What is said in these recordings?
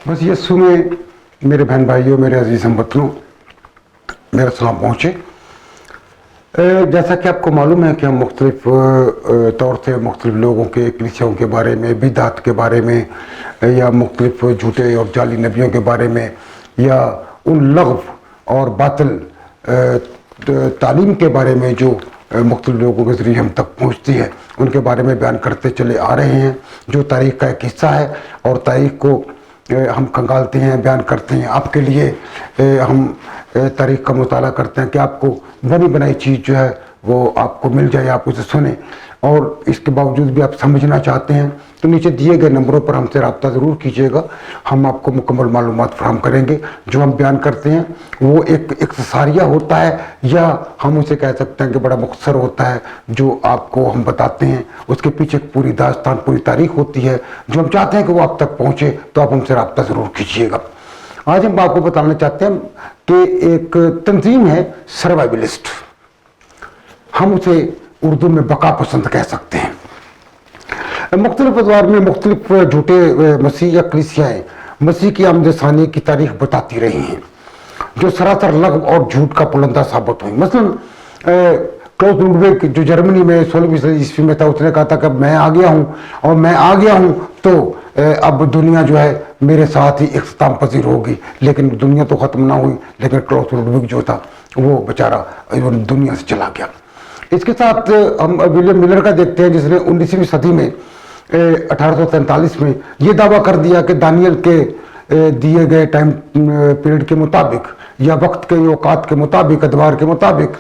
बस ये सुने मेरे बहन भाइयों, मेरे अजीज हमवतनों, मेरा सलाम पहुँचे। जैसा कि आपको मालूम है कि हम मुख्तलिफ तौर से मुख्तलिफ लोगों के कलीसियाओं के बारे में, बिदात के बारे में, या मुख्तलिफ झूठे और जाली नबियों के बारे में, या उन लग़व और बातिल तालीम के बारे में जो मुख्तलिफ लोगों के ज़रिए हम तक पहुँचती है, उनके बारे में बयान करते चले आ रहे हैं, जो तारीख़ का एक हिस्सा है। और तारीख़ को हम खंगालते हैं, बयान करते हैं आपके लिए। हम तारीख़ का मुताला करते हैं कि आपको बनी बनाई चीज़ जो है वो आपको मिल जाए, आप उसे सुने। और इसके बावजूद भी आप समझना चाहते हैं तो नीचे दिए गए नंबरों पर हमसे रब्ता ज़रूर कीजिएगा। हम आपको मुकम्मल मालूमात फराहम करेंगे। जो हम बयान करते हैं वो एक इख्तिसारिया होता है, या हम उसे कह सकते हैं कि बड़ा मुख्तसर होता है। जो आपको हम बताते हैं उसके पीछे एक पूरी दास्तान, पूरी तारीख़ होती है। जो हम चाहते हैं कि वो आप तक पहुँचे, तो आप हमसे रब्ता ज़रूर कीजिएगा। आज हम आपको बताना चाहते हैं कि एक तंजीम है सर्वाइवलिस्ट, हम उसे उर्दू में बका पसंद कह सकते हैं। मुख्तलिफ अदवार में मुख्तलिफ झूठे मसीह या कलीसियाएँ मसीह की आमद सानी की तारीख बताती रही हैं, जो सरासर लग़व और झूठ का पुलंदा साबित हुई। मसलन क्लाउस लुडविग जो जर्मनी में 16वीं सदी ईस्वी में था, उसने कहा था कि मैं आ गया हूँ, और मैं आ गया हूँ तो अब दुनिया जो है मेरे साथ ही इख्तिताम पजीर होगी। लेकिन दुनिया तो ख़त्म ना हुई, लेकिन क्लाउस लुडविग जो था वो बेचारा दुनिया से चला गया। इसके साथ हम विलियम मिलर का देखते हैं, जिसने 19वीं सदी में 1843 में ये दावा कर दिया कि दानियल के दिए गए टाइम पीरियड के मुताबिक, या वक्त के औकात के मुताबिक, अदवार के मुताबिक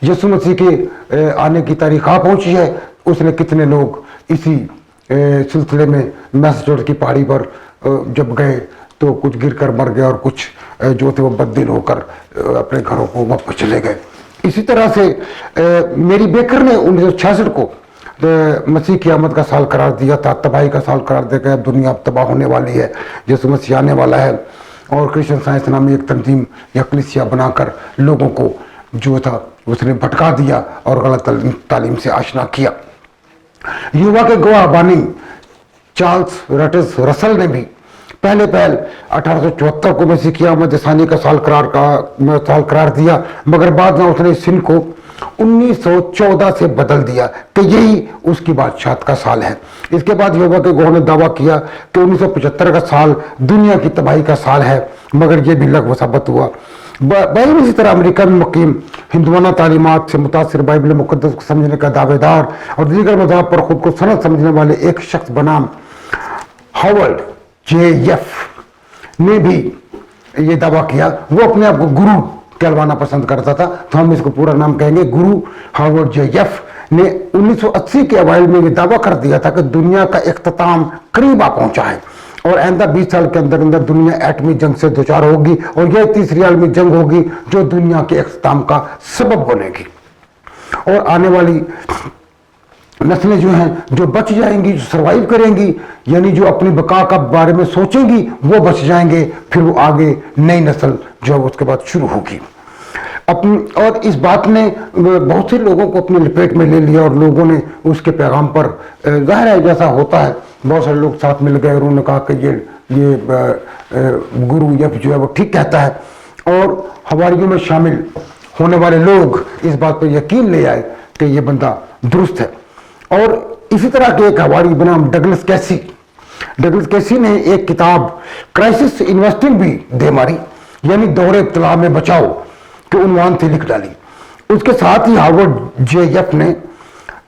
यीशु मसीह के आने की तारीख आ पहुंची है। उसने कितने लोग इसी सिलसिले में मैसेडोनिया की पहाड़ी पर जब गए तो कुछ गिर कर मर गए, और कुछ जो थे वो बददिल होकर अपने घरों को वापस चले गए। इसी तरह से मेरी बेकर ने 1966 को मसीह की आमद का साल करार दिया था, तबाही का साल करार दे गया। दुनिया अब तबाह होने वाली है, यीशु मसीह आने वाला है। और क्रिश्चियन साइंस नामी एक तंजीम या कलीसिया बनाकर लोगों को जो था उसने भटका दिया और गलत तालीम से आशना किया। युवा के गवाह बानी चार्ल्स रटिस रसल ने भी पहले 1874 को मसीह की आमद सानी का साल करार दिया, मगर बाद में उसने इस सन को 1914 से बदल दिया कि यही उसकी बादशाहत का साल है। इसके बाद युवा के गवाह ने दावा किया कि 1975 का साल दुनिया की तबाही का साल है, मगर यह भी लगभग साबित हुआ। बाइबल इसी तरह अमेरिका में मुकीम हिंदुआना तालीमात से मुतासिर बाइबल मुक़द्दस को समझने का दावेदार और दीगर मज़हब पर खुद को सनद समझने वाले एक शख्स बनाम हावर्ड JF ने भी ये दावा किया। वो अपने आप को गुरु कहलवाना पसंद करता था, तो हम इसको पूरा नाम कहेंगे गुरु हावर्ड JF ने 1980 के अवाइल में ये दावा कर दिया था कि दुनिया का इख्तिताम करीब आ पहुंचा है, और आइंदा 20 साल के अंदर अंदर दुनिया एटमी जंग से दो चार होगी, और यह तीसरी आलमी जंग होगी जो दुनिया के इख्तिताम का सबब बनेगी। और आने वाली नस्लें जो हैं, जो बच जाएंगी, जो सर्वाइव करेंगी, यानी जो अपनी बका का बारे में सोचेंगी, वो बच जाएंगे। फिर वो आगे नई नस्ल जो है उसके बाद शुरू होगी। और इस बात ने बहुत से लोगों को अपने लपेट में ले लिया, और लोगों ने उसके पैगाम पर, जाहिर है जैसा होता है, बहुत सारे लोग साथ मिल गए और उन्होंने कहा कि ये गुरु या जो है वो ठीक कहता है। और हवारियों में शामिल होने वाले लोग इस बात पर यकीन ले आए कि ये बंदा दुरुस्त है। और इसी तरह के एक हवारी बनाम डगलस कैसी ने एक किताब क्राइसिस इन्वेस्टिंग भी दे मारी, यानी दौरे इब्तिला में बचाओ के उन्वान से लिख डाली। उसके साथ ही हार्वर्ड JF ने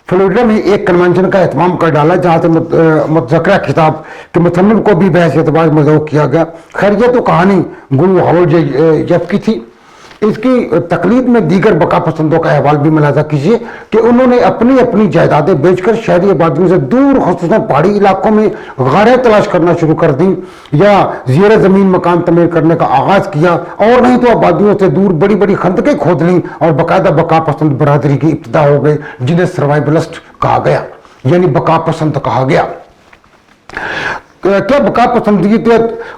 फ्लोरिडा में एक कन्वेंशन का एहतमाम कर डाला, जहाँ से मुतज़क्करा किताब के मुसन्निफ़ को भी बहस एतबार मज़ऊ किया गया। खैर ये तो कहानी गुरु हावर्ड JF की थी। इसकी तकलीद में दीगर बका पसंदों का अहवाल भी मुलाज़ा कीजिए कि उन्होंने अपनी अपनी जायदादें बेचकर शहरी आबादियों से दूर, ख़ुसूसन पहाड़ी इलाकों में गारें तलाश करना शुरू कर दी, या ज़ेर ज़मीन मकान तमीर करने का आगाज़ किया, और नहीं तो आबादियों से दूर बड़ी बड़ी खंदकें खोद लीं, और बाकायदा बका पसंद बरादरी की इब्तिदा हो गई, जिन्हें सर्वाइवलिस्ट कहा गया, यानी बका पसंद कहा गया। क्या बका पसंदीदा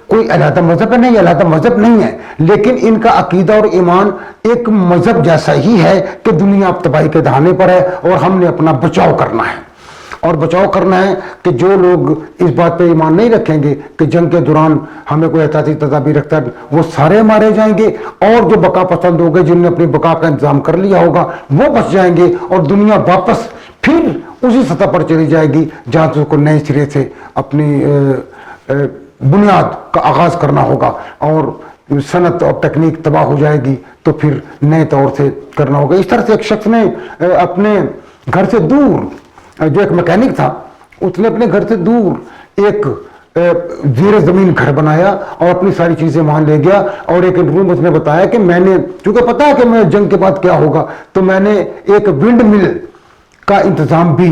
कोई अलहदा मजहब है? नहीं, अलहदा मजहब नहीं है, लेकिन इनका अकीदा और ईमान एक मजहब जैसा ही है कि दुनिया अब तबाही के दहाने पर है और हमने अपना बचाव करना है। اور بچاؤ کرنا ہے کہ جو لوگ اس بات پہ ایمان نہیں رکھیں گے کہ جنگ کے دوران ہمیں کوئی احتیاطی تدابیر رکھتا ہے، وہ سارے مارے جائیں گے، اور جو بقا پسند ہو گئے جن نے اپنی بقا کا انتظام کر لیا ہوگا وہ بچ جائیں گے، اور دنیا واپس پھر اسی سطح پر چلی جائے گی جہاں سے اس کو نئے سرے سے اپنی بنیاد کا آغاز کرنا ہوگا، اور صنعت اور تکنیک تباہ ہو جائے گی تو پھر نئے طور سے کرنا ہوگا۔ اس طرح سے ایک شخص نے اپنے گھر سے دور، جو ایک میکینک تھا، اس نے اپنے گھر سے دور ایک زیر زمین گھر بنایا اور اپنی ساری چیزیں وہاں لے گیا، اور ایک انٹرویو میں اس نے بتایا کہ میں نے چونکہ پتا ہے کہ میں جنگ کے بعد کیا ہوگا، تو میں نے ایک ونڈ مل کا انتظام بھی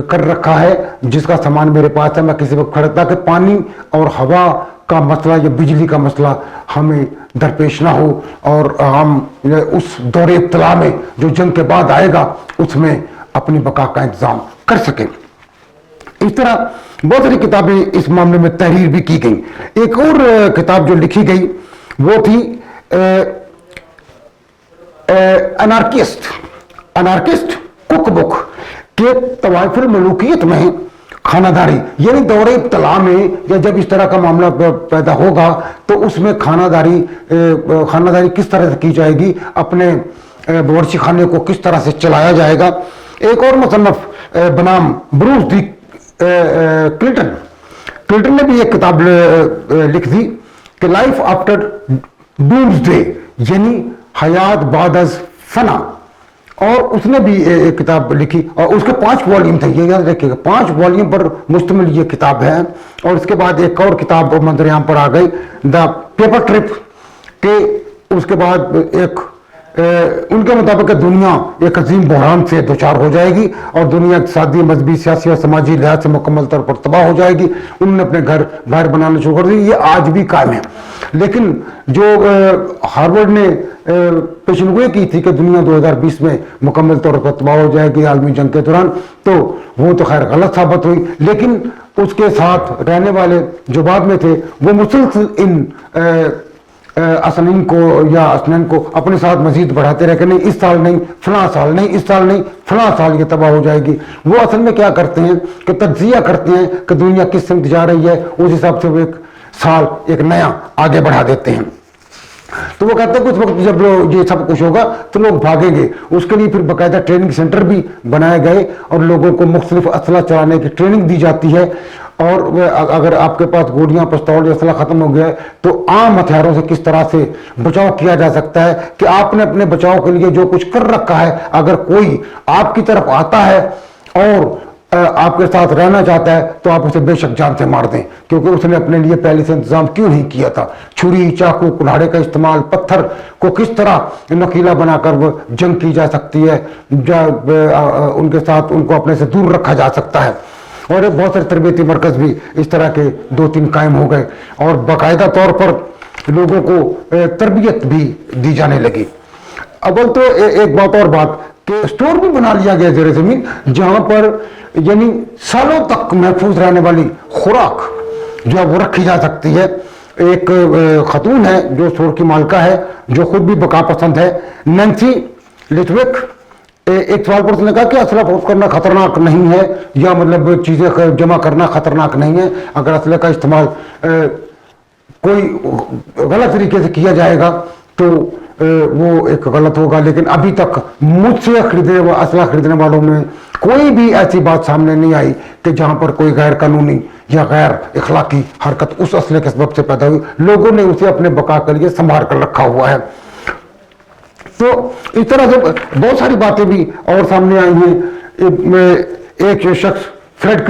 کر رکھا ہے جس کا سامان میرے پاس ہے، میں کسی وقت کھڑا تاکہ پانی اور ہوا کا مسئلہ یا بجلی کا مسئلہ ہمیں درپیش نہ ہو، اور ہم اس دور ابتلا میں جو جنگ کے بعد آئے گا اس میں اپنی بقا کا انتظام کر سکیں۔ اس طرح بہت ساری کتابیں اس معاملے میں تحریر بھی کی گئی۔ ایک اور کتاب جو لکھی گئی وہ تھی انارکسٹ کک بک کہ طوائف الملوکیت میں خانہ داری، یعنی دور ابتلا میں یا جب اس طرح کا معاملہ پیدا ہوگا تو اس میں خانہ داری کس طرح سے کی جائے گی، اپنے باورچی خانے کو کس طرح سے چلایا جائے گا۔ ایک اور مصنف بنام بروس دی کلٹن نے بھی ایک کتاب لکھ دی کہ لائف آفٹر ڈومز ڈے، یعنی حیات بعد از فنا، اور اس نے بھی ایک کتاب لکھی اور اس کے 5 والیوم تھے، یہ یاد رکھیے گا 5 والیوم پر مشتمل یہ کتاب ہے۔ اور اس کے بعد ایک اور کتاب منظر عام پر آ گئی، دا پیپر ٹرپ، کہ اس کے بعد ایک ان کے مطابق دنیا ایک عظیم بحران سے دوچار ہو جائے گی اور دنیا اقتصادی، مذہبی، سیاسی اور سماجی لحاظ سے مکمل طور پر تباہ ہو جائے گی۔ انہوں نے اپنے گھر باہر بنانا شروع کر دی، یہ آج بھی قائم ہے۔ لیکن جو ہارورڈ نے پیشنگوئی کی تھی کہ دنیا 2020 میں مکمل طور پر تباہ ہو جائے گی عالمی جنگ کے دوران، تو وہ تو خیر غلط ثابت ہوئی، لیکن اس کے ساتھ رہنے والے جو بعد میں تھے وہ مسلسل ان اسنین کو یا اسنین کو اپنے ساتھ مزید بڑھاتے رہے کہ نہیں اس سال نہیں، فلاں سال نہیں، اس سال نہیں، فلاں سال یہ تباہ ہو جائے گی۔ وہ اصل میں کیا کرتے ہیں کہ تجزیہ کرتے ہیں کہ دنیا کس سمت جا رہی ہے، اس حساب سے وہ ایک سال ایک نیا آگے بڑھا دیتے ہیں۔ تو وہ کہتے ہیں کہ اس وقت جب یہ سب کچھ ہوگا تو لوگ بھاگیں گے، اس کے لیے پھر باقاعدہ ٹریننگ سینٹر بھی بنائے گئے اور لوگوں کو مختلف اسلحہ چلانے کی ٹریننگ دی جاتی ہے۔ اور اگر آپ کے پاس گولیاں، پستول یا اسلحہ ختم ہو گیا ہے تو عام ہتھیاروں سے کس طرح سے بچاؤ کیا جا سکتا ہے، کہ آپ نے اپنے بچاؤ کے لیے جو کچھ کر رکھا ہے، اگر کوئی آپ کی طرف آتا ہے اور آپ کے ساتھ رہنا چاہتا ہے تو آپ اسے بے شک جان سے مار دیں، کیونکہ اس نے اپنے لیے پہلے سے انتظام کیوں نہیں کیا تھا۔ چھری، چاقو، کلاڑے کا استعمال، پتھر کو کس طرح نکیلا بنا کر وہ جنگ کی جا سکتی ہے، ان کے ساتھ ان کو اپنے سے دور رکھا جا سکتا ہے۔ اور بہت سارے تربیتی مرکز بھی اس طرح کے 2-3 قائم ہو گئے اور باقاعدہ طور پر لوگوں کو تربیت بھی دی جانے لگی۔ اول تو ایک بات اور بات کہ اسٹور بھی بنا لیا گیا زیر زمین، جہاں پر یعنی سالوں تک محفوظ رہنے والی خوراک جو ہے وہ رکھی جا سکتی ہے۔ ایک خاتون ہے جو اسٹور کی مالکہ ہے، جو خود بھی بقا پسند ہے، نینسی لٹوک۔ ایک سوال پر اس نے کہا کہ اسلحہ فروخت کرنا خطرناک نہیں ہے، یا مطلب چیزیں جمع کرنا خطرناک نہیں ہے، اگر اسلحے کا استعمال کوئی غلط طریقے سے کیا جائے گا تو وہ ایک غلط ہوگا، لیکن ابھی تک مجھ سے اسلحہ خریدنے والوں میں کوئی بھی ایسی بات سامنے نہیں آئی کہ جہاں پر کوئی غیر قانونی یا غیر اخلاقی حرکت اس اسلحے کے سبب سے پیدا ہوئی۔ لوگوں نے اسے اپنے بقا کے لیے سنبھال کر رکھا ہوا ہے۔ تو اس طرح سے بہت ساری باتیں بھی اور سامنے آئی ہیں۔ ایک شخص فریڈ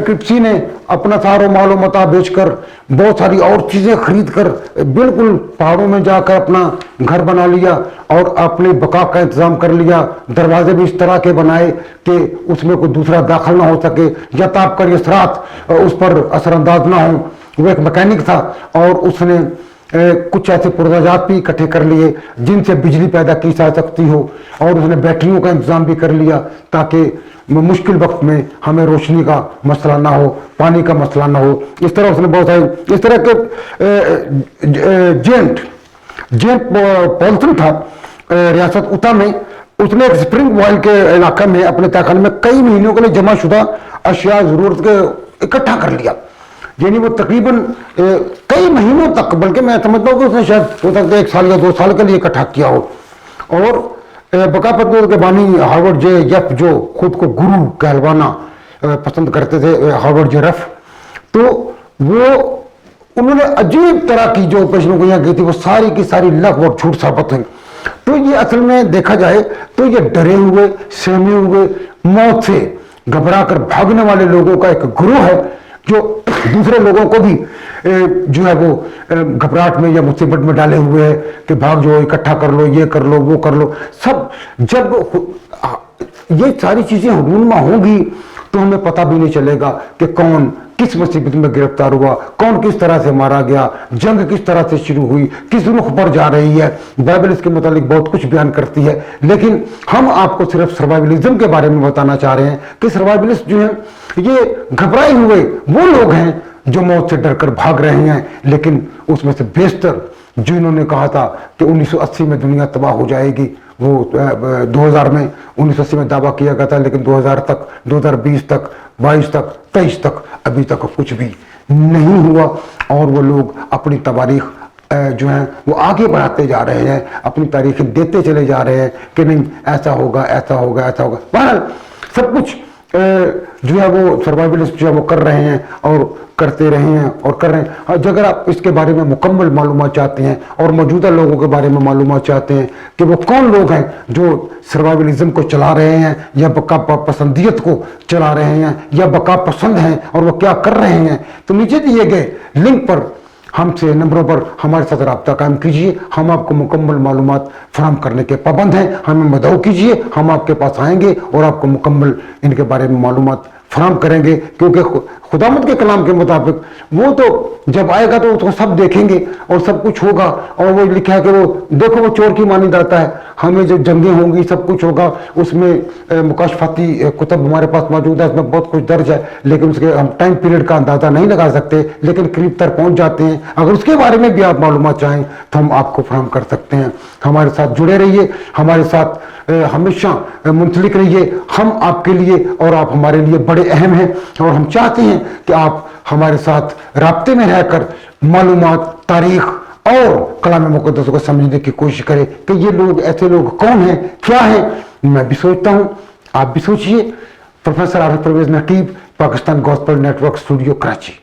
کرپسی نے اپنا سارا مال و متاع بیچ کر بہت ساری اور چیزیں خرید کر بالکل پہاڑوں میں جا کر اپنا گھر بنا لیا اور اپنے بقا کا انتظام کر لیا۔ دروازے بھی اس طرح کے بنائے کہ اس میں کوئی دوسرا داخل نہ ہو سکے یا تاپ کر اثرات اس پر اثر انداز نہ ہوں۔ وہ ایک میکینک تھا اور اس نے کچھ ایسے پرزاجات بھی اکٹھے کر لیے جن سے بجلی پیدا کی جا سکتی ہو، اور اس نے بیٹریوں کا انتظام بھی کر لیا تاکہ مشکل وقت میں ہمیں روشنی کا مسئلہ نہ ہو، پانی کا مسئلہ نہ ہو۔ اس طرح اس نے بہت سارے اس طرح کے جینٹ پولسن تھا ریاست اتا میں، उसने एक स्प्रिंग बॉयल के इलाके में अपने तहखाने में कई महीनों के लिए जमा शुदा अशिया जरूरत के इकट्ठा कर लिया, यानी वो तकरीबन कई महीनों तक, बल्कि मैं समझता हूँ कि उसने शायद हो सकता है 1 साल या 2 साल के लिए इकट्ठा किया हो। और बकापत के बानी हार्वर्ड जे यफ जो खुद को गुरु कहलवाना पसंद करते थे, हार्वर्ड जे रफ, तो वो उन्होंने अजीब तरह की जो पेशगोइयां की थी वो सारी की सारी लगभग झूठ साबित हुई। तो ये असल में देखा जाए तो ये डरे हुए, सहमे हुए, मौत से घबरा कर भागने वाले लोगों का एक ग्रुप है जो दूसरे लोगों को भी जो है वो घबराहट में या मुसीबत में डाले हुए है कि भाग जो, इकट्ठा कर लो, ये कर लो, वो कर लो। सब जब ये सारी चीजें हुनूनमा होंगी तो हमें पता भी नहीं चलेगा कि कौन किस मुसीबत में गिरफ्तार हुआ, कौन किस तरह से मारा गया, जंग किस तरह से शुरू हुई, किस रुख पर जा रही है। बाइबल इसके मुतालिक बहुत कुछ बयान करती है, लेकिन हम आपको सिर्फ सर्वाइवलिज्म के बारे में बताना चाह रहे हैं कि सर्वाइवलिस्ट जो है ये घबराए हुए वो लोग हैं जो मौत से डरकर भाग रहे हैं। लेकिन उसमें से बेशतर जो इन्होंने कहा था कि 1980 में दुनिया तबाह हो जाएगी, वो 2000 में 1980 में दावा किया गया था, लेकिन 2000 तक, 2020 तक, 22 तक, 23 तक अभी तक कुछ भी नहीं हुआ। और वो लोग अपनी तवारीख जो है वो आगे बढ़ाते जा रहे हैं, अपनी तारीखें देते चले जा रहे हैं कि नहीं ऐसा होगा, ऐसा होगा, ऐसा होगा। बहरहाल सब कुछ जो है वो सर्वाइवलिस्ट जो है वो कर रहे हैं और करते रहे हैं और कर रहे हैं। अगर आप इसके बारे में मुकम्मल मालूमात चाहते हैं और मौजूदा लोगों के बारे में मालूमात चाहते हैं कि वो कौन लोग हैं जो सर्वाइवलिज्म को चला रहे हैं या बका पसंदियत को चला रहे हैं या बका पसंद हैं और वो क्या कर रहे हैं, तो नीचे दिए गए लिंक पर हमसे नंबरों पर हमारे साथ रब्ता कायम कीजिए। हम आपको मुकम्मल मालूमात फराहम करने के पाबंद हैं। हमें मदऊ कीजिए, हम आपके पास आएंगे और आपको मुकम्मल इनके बारे में मालूमात फराहम करेंगे, क्योंकि खुदावंद के कलाम के मुताबिक वो तो जब आएगा तो उसको सब देखेंगे और सब कुछ होगा। और वो लिखा है कि वो देखो वो चोर की मानी जाता है, हमें जो जंगें होंगी सब कुछ होगा, उसमें मुकाशफाती कुतब हमारे पास मौजूद है, उसमें बहुत कुछ दर्ज है, लेकिन उसके हम टाइम पीरियड का अंदाजा नहीं लगा सकते, लेकिन करीब तक पहुंच जाते हैं। अगर उसके बारे में भी आप मालूमात चाहें तो हम आपको फराहम कर सकते हैं। हमारे साथ जुड़े रहिए, हमारे साथ हमेशा मुंसलिक रहिए। हम आपके लिए और आप हमारे लिए बड़े अहम हैं और हम चाहते हैं कि आप हमारे साथ राब्ते में रहकर मालूमात, तारीख और कलाम मुक़द्दस को समझने की कोशिश करें कि ये लोग, ऐसे लोग कौन हैं, क्या हैं। मैं भी सोचता हूँ, आप भी सोचिए। Professor Arif Pervez Naqeeb, Pakistan gospel network, studio Karachi.